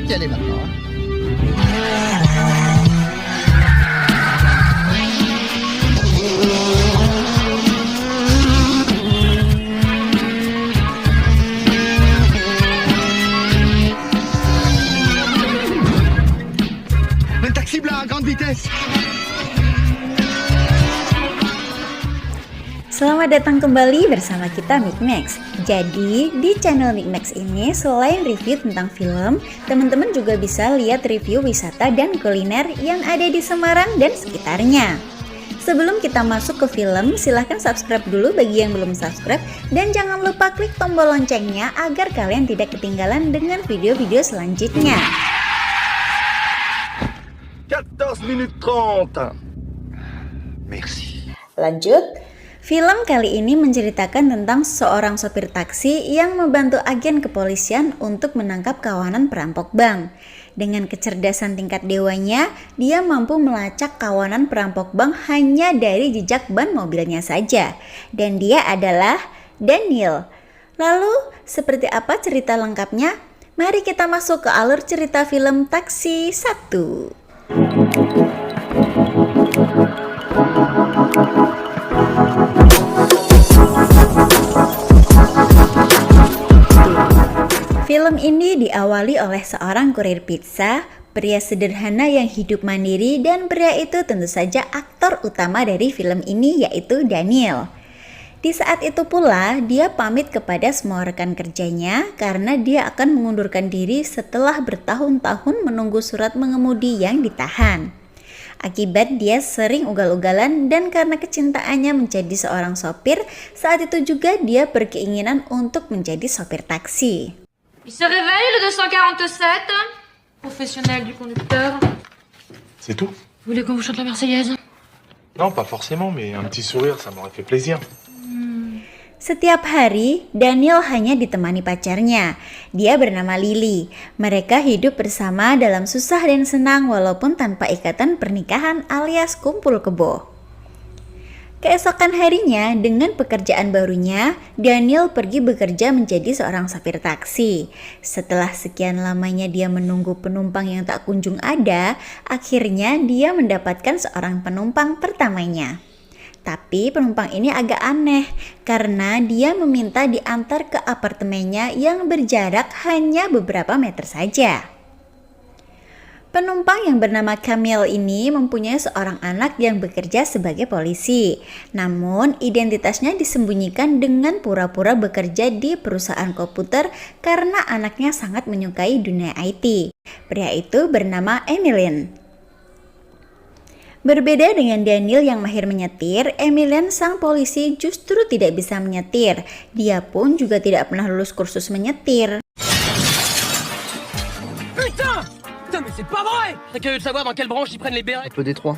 peut y aller maintenant. Un taxi blanc à grande vitesse. Selamat datang kembali bersama kita Mikmax. Jadi di channel Mikmax ini selain review tentang film, teman-teman juga bisa lihat review wisata dan kuliner yang ada di Semarang dan sekitarnya. Sebelum kita masuk ke film, silahkan subscribe dulu bagi yang belum subscribe dan jangan lupa klik tombol loncengnya agar kalian tidak ketinggalan dengan video-video selanjutnya. 14 minutes 30. Merci. Lanjut. Film kali ini menceritakan tentang seorang sopir taksi yang membantu agen kepolisian untuk menangkap kawanan perampok bank. Dengan kecerdasan tingkat dewanya, dia mampu melacak kawanan perampok bank hanya dari jejak ban mobilnya saja. Dan dia adalah Daniel. Lalu, seperti apa cerita lengkapnya? Mari kita masuk ke alur cerita film Taksi 1. Film ini diawali oleh seorang kurir pizza, pria sederhana yang hidup mandiri, dan pria itu tentu saja aktor utama dari film ini yaitu Daniel. Di saat itu pula dia pamit kepada semua rekan kerjanya karena dia akan mengundurkan diri setelah bertahun-tahun menunggu surat mengemudi yang ditahan. Akibat dia sering ugal-ugalan dan karena kecintaannya menjadi seorang sopir, saat itu juga dia berkeinginan untuk menjadi sopir taksi. Il se réveille le 247, professionnel du conducteur. C'est tout? Vous voulez qu'on vous chante la Marseillaise? Non, pas forcément, mais un petit sourire, ça m'aurait fait plaisir. Setiap hari, Daniel hanya ditemani pacarnya. Dia bernama Lily. Mereka hidup bersama dalam susah dan senang walaupun tanpa ikatan pernikahan alias kumpul kebo. Keesokan harinya, dengan pekerjaan barunya, Daniel pergi bekerja menjadi seorang sopir taksi. Setelah sekian lamanya dia menunggu penumpang yang tak kunjung ada, akhirnya dia mendapatkan seorang penumpang pertamanya. Tapi penumpang ini agak aneh karena dia meminta diantar ke apartemennya yang berjarak hanya beberapa meter saja. Penumpang yang bernama Camille ini mempunyai seorang anak yang bekerja sebagai polisi. Namun identitasnya disembunyikan dengan pura-pura bekerja di perusahaan komputer karena anaknya sangat menyukai dunia IT. Pria itu bernama Emilian. Berbeda dengan Daniel yang mahir menyetir, Emilian sang polisi justru tidak bisa menyetir. Dia pun juga tidak pernah lulus kursus menyetir. Putain, mais c'est pas vrai! Je serais curieux de savoir dans quelle branche ils prennent les bérets. Un peu détroit.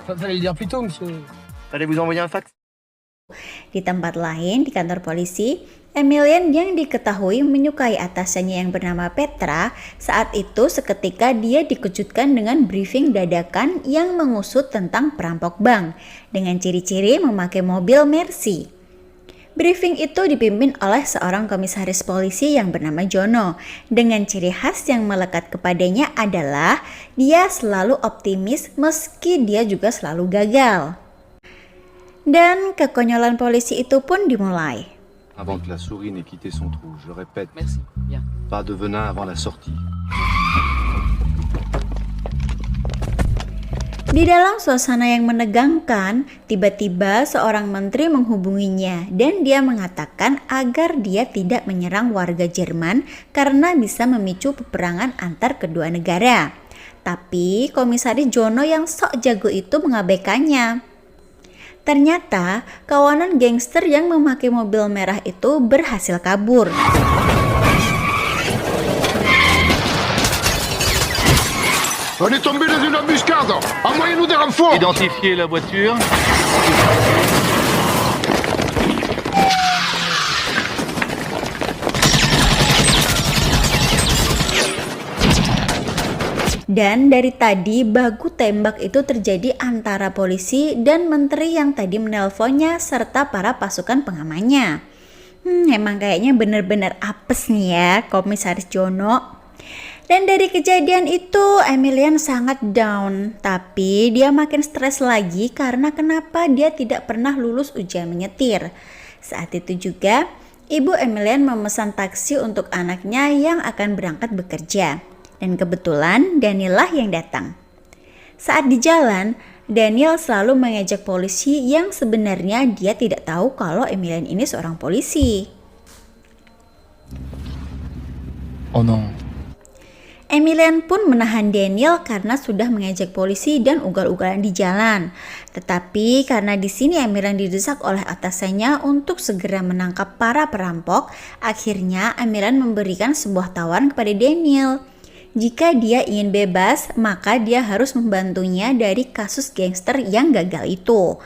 Fallait le dire plus tôt, monsieur. Allez vous envoyer un fax. Di tempat lain, di kantor polisi, Emilian yang diketahui menyukai atasannya yang bernama Petra, saat itu seketika dia dikejutkan dengan briefing dadakan yang mengusut tentang perampok bank, dengan ciri-ciri memakai mobil Mercy. Briefing itu dipimpin oleh seorang komisaris polisi yang bernama Jono. Dengan ciri khas yang melekat kepadanya adalah dia selalu optimis meski dia juga selalu gagal. Dan kekonyolan polisi itu pun dimulai. Avant que la souris n'ait quitté son trou, je répète, Merci, bien. pas de venin avant la sortie. Di dalam suasana yang menegangkan, tiba-tiba seorang menteri menghubunginya dan dia mengatakan agar dia tidak menyerang warga Jerman karena bisa memicu peperangan antar kedua negara. Tapi komisaris Jono yang sok jago itu mengabaikannya. Ternyata kawanan gangster yang memakai mobil merah itu berhasil kabur. On est tombé dans une embuscade. Envoyez-nous des renforts. Identifiez la voiture. Dan dari tadi baku tembak itu terjadi antara polisi dan menteri yang tadi menelponnya serta para pasukan pengamannya. Emang kayaknya bener-bener apes nih ya Komisaris Jono. Dan dari kejadian itu Emilian sangat down, tapi dia makin stres lagi karena kenapa dia tidak pernah lulus ujian menyetir. Saat itu juga ibu Emilian memesan taksi untuk anaknya yang akan berangkat bekerja. Dan kebetulan Daniel lah yang datang. Saat di jalan, Daniel selalu mengejek polisi yang sebenarnya dia tidak tahu kalau Emilian ini seorang polisi. Oh no. Emilian pun menahan Daniel karena sudah mengejek polisi dan ugal-ugalan di jalan. Tetapi karena di sini Emilian didesak oleh atasannya untuk segera menangkap para perampok, akhirnya Emilian memberikan sebuah tawaran kepada Daniel. Jika dia ingin bebas, maka dia harus membantunya dari kasus gangster yang gagal itu.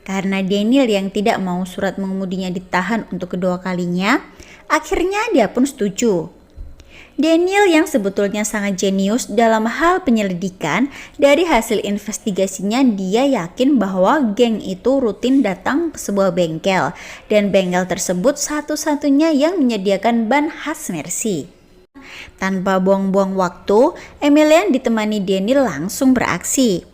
Karena Daniel yang tidak mau surat mengemudinya ditahan untuk kedua kalinya, akhirnya dia pun setuju. Daniel yang sebetulnya sangat jenius dalam hal penyelidikan, dari hasil investigasinya dia yakin bahwa geng itu rutin datang ke sebuah bengkel dan bengkel tersebut satu-satunya yang menyediakan ban khas Mercy. Tanpa buang-buang waktu, Emilian ditemani Daniel langsung beraksi.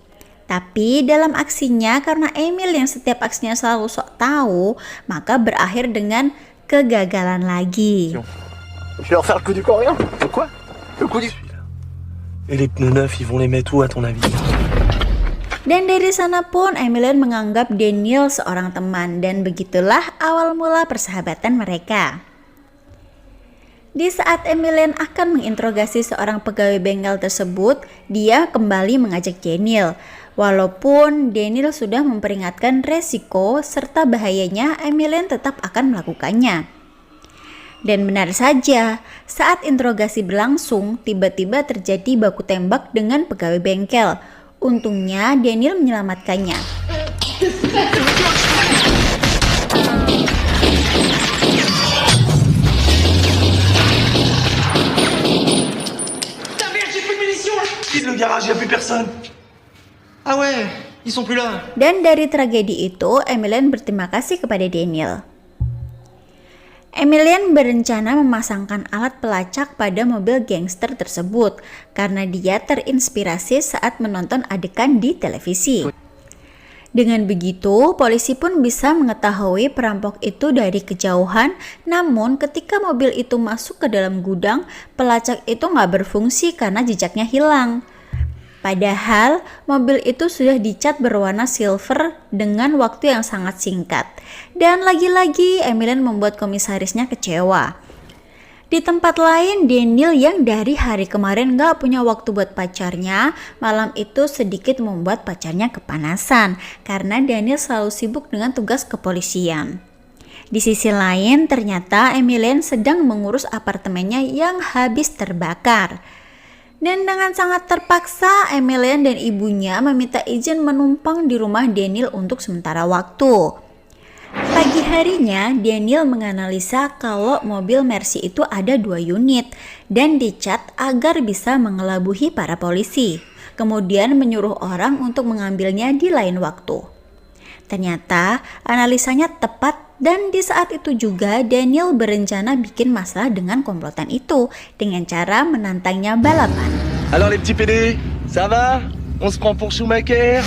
Tapi dalam aksinya karena Emil yang setiap aksinya selalu sok tahu, maka berakhir dengan kegagalan lagi. Je vais leur faire le coup du coréen. Le quoi? Le coup du... Et les pneus neufs, ils vont les mettre où à ton avis? Dan dari sana pun Emilian menganggap Daniel seorang teman dan begitulah awal mula persahabatan mereka. Di saat Emilian akan menginterogasi seorang pegawai bengkel tersebut, dia kembali mengajak Daniel. Walaupun Daniel sudah memperingatkan resiko serta bahayanya, Emilian tetap akan melakukannya. Dan benar saja, saat interogasi berlangsung, tiba-tiba terjadi baku tembak dengan pegawai bengkel. Untungnya Daniel menyelamatkannya. Le garage, y a plus personne. Ah ouais, ils sont plus là. Dan dari tragedi itu, Emilian berterima kasih kepada Daniel. Emilian berencana memasangkan alat pelacak pada mobil gangster tersebut karena dia terinspirasi saat menonton adegan di televisi. Dengan begitu, polisi pun bisa mengetahui perampok itu dari kejauhan, namun ketika mobil itu masuk ke dalam gudang, pelacak itu nggak berfungsi karena jejaknya hilang. Padahal mobil itu sudah dicat berwarna silver dengan waktu yang sangat singkat. Dan lagi-lagi Emilian membuat komisarisnya kecewa. Di tempat lain, Daniel yang dari hari kemarin gak punya waktu buat pacarnya, malam itu sedikit membuat pacarnya kepanasan karena Daniel selalu sibuk dengan tugas kepolisian. Di sisi lain, ternyata Emilian sedang mengurus apartemennya yang habis terbakar. Dan dengan sangat terpaksa, Emilian dan ibunya meminta izin menumpang di rumah Daniel untuk sementara waktu. Pagi harinya, Daniel menganalisa kalau mobil Mercy itu ada 2 unit dan dicat agar bisa mengelabuhi para polisi. Kemudian menyuruh orang untuk mengambilnya di lain waktu. Ternyata analisanya tepat dan di saat itu juga Daniel berencana bikin masalah dengan komplotan itu dengan cara menantangnya balapan. Alors les petits PD, ça va? On se prend pour Schumacher?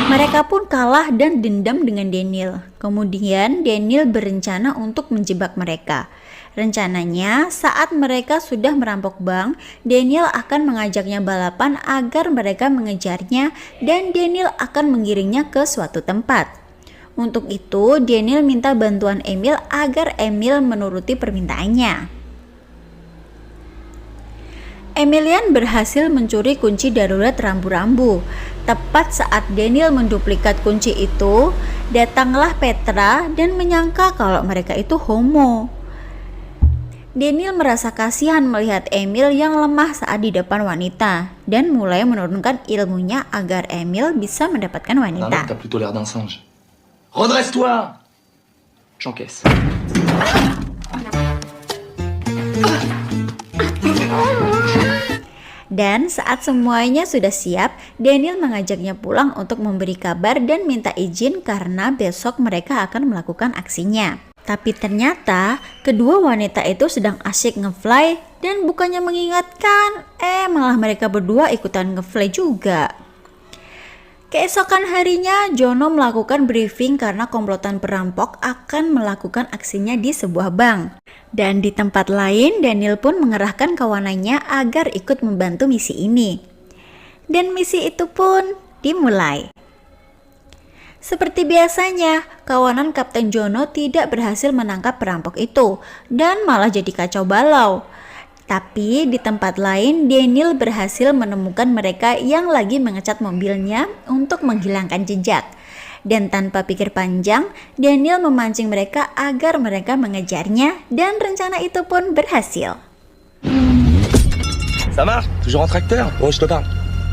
Mereka pun kalah dan dendam dengan Daniel. Kemudian Daniel berencana untuk menjebak mereka. Rencananya saat mereka sudah merampok bank, Daniel akan mengajaknya balapan agar mereka mengejarnya dan Daniel akan mengiringnya ke suatu tempat. Untuk itu Daniel minta bantuan Emil agar Emil menuruti permintaannya. Emilian berhasil mencuri kunci darurat rambu-rambu. Tepat saat Daniel menduplikat kunci itu, datanglah Petra dan menyangka kalau mereka itu homo. Daniel merasa kasihan melihat Emil yang lemah saat di depan wanita dan mulai menurunkan ilmunya agar Emil bisa mendapatkan wanita. T'as plutôt l'air d'un singe. Redresse-toi! J'encaisse. Dan saat semuanya sudah siap, Daniel mengajaknya pulang untuk memberi kabar dan minta izin karena besok mereka akan melakukan aksinya. Tapi ternyata kedua wanita itu sedang asyik ngefly dan bukannya mengingatkan, malah mereka berdua ikutan ngefly juga. Keesokan harinya, Jono melakukan briefing karena komplotan perampok akan melakukan aksinya di sebuah bank. Dan di tempat lain, Daniel pun mengerahkan kawanannya agar ikut membantu misi ini. Dan misi itu pun dimulai. Seperti biasanya, kawanan Kapten Jono tidak berhasil menangkap perampok itu dan malah jadi kacau balau. Tapi di tempat lain, Daniel berhasil menemukan mereka yang lagi mengecat mobilnya untuk menghilangkan jejak. Dan tanpa pikir panjang, Daniel memancing mereka agar mereka mengejarnya dan rencana itu pun berhasil. Ça marche? Toujours en tracteur? Oh, je te parle.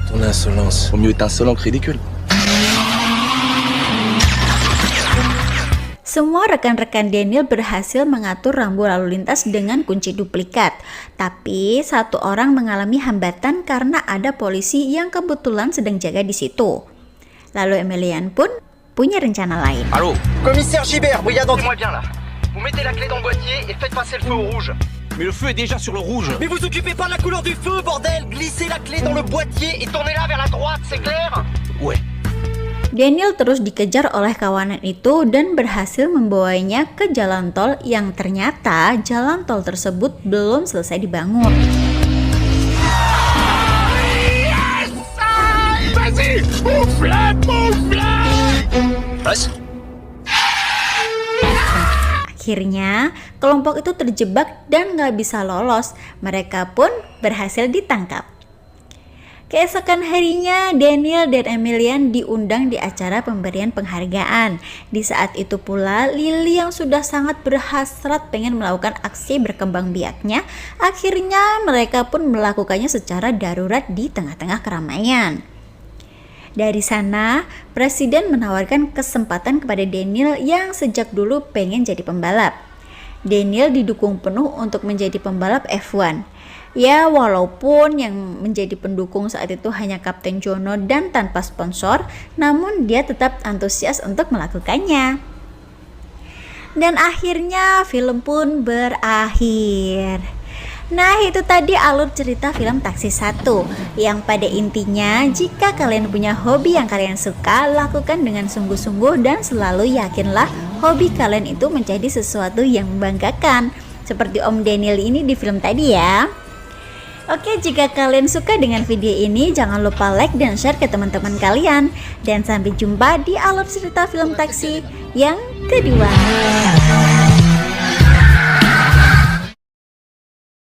Ton insolence. Vaut mieux être insolent que ridicule. Semua rekan-rekan Daniel berhasil mengatur rambu lalu lintas dengan kunci duplikat. Tapi satu orang mengalami hambatan karena ada polisi yang kebetulan sedang jaga di situ. Lalu Emilian pun punya rencana lain. Allô? Commissaire Gibert, brigade anti... Moi bien là. Vous mettez la clé dans le boîtier et faites passer le feu au rouge. Mais le feu est déjà sur le rouge. Mais vous occupez pas de la couleur du feu, bordel! Glissez la clé dans le boîtier et tournez-la vers la droite, c'est clair? Ouais. Daniel terus dikejar oleh kawanan itu dan berhasil membawanya ke jalan tol yang ternyata jalan tol tersebut belum selesai dibangun. Vas-y, Akhirnya, kelompok itu terjebak dan gak bisa lolos. Mereka pun berhasil ditangkap. Keesokan harinya, Daniel dan Emilian diundang di acara pemberian penghargaan. Di saat itu pula, Lily yang sudah sangat berhasrat pengen melakukan aksi berkembang biaknya, akhirnya mereka pun melakukannya secara darurat di tengah-tengah keramaian. Dari sana, Presiden menawarkan kesempatan kepada Daniel yang sejak dulu pengen jadi pembalap. Daniel didukung penuh untuk menjadi pembalap F1. Ya, walaupun yang menjadi pendukung saat itu hanya Kapten Jono dan tanpa sponsor, namun dia tetap antusias untuk melakukannya. Dan akhirnya film pun berakhir. Nah, itu tadi alur cerita film Taksi 1 yang pada intinya jika kalian punya hobi yang kalian suka, lakukan dengan sungguh-sungguh dan selalu yakinlah hobi kalian itu menjadi sesuatu yang membanggakan. Seperti Om Daniel ini di film tadi ya. Oke, jika kalian suka dengan video ini, jangan lupa like dan share ke teman-teman kalian. Dan sampai jumpa di alur cerita film Taksi yang kedua.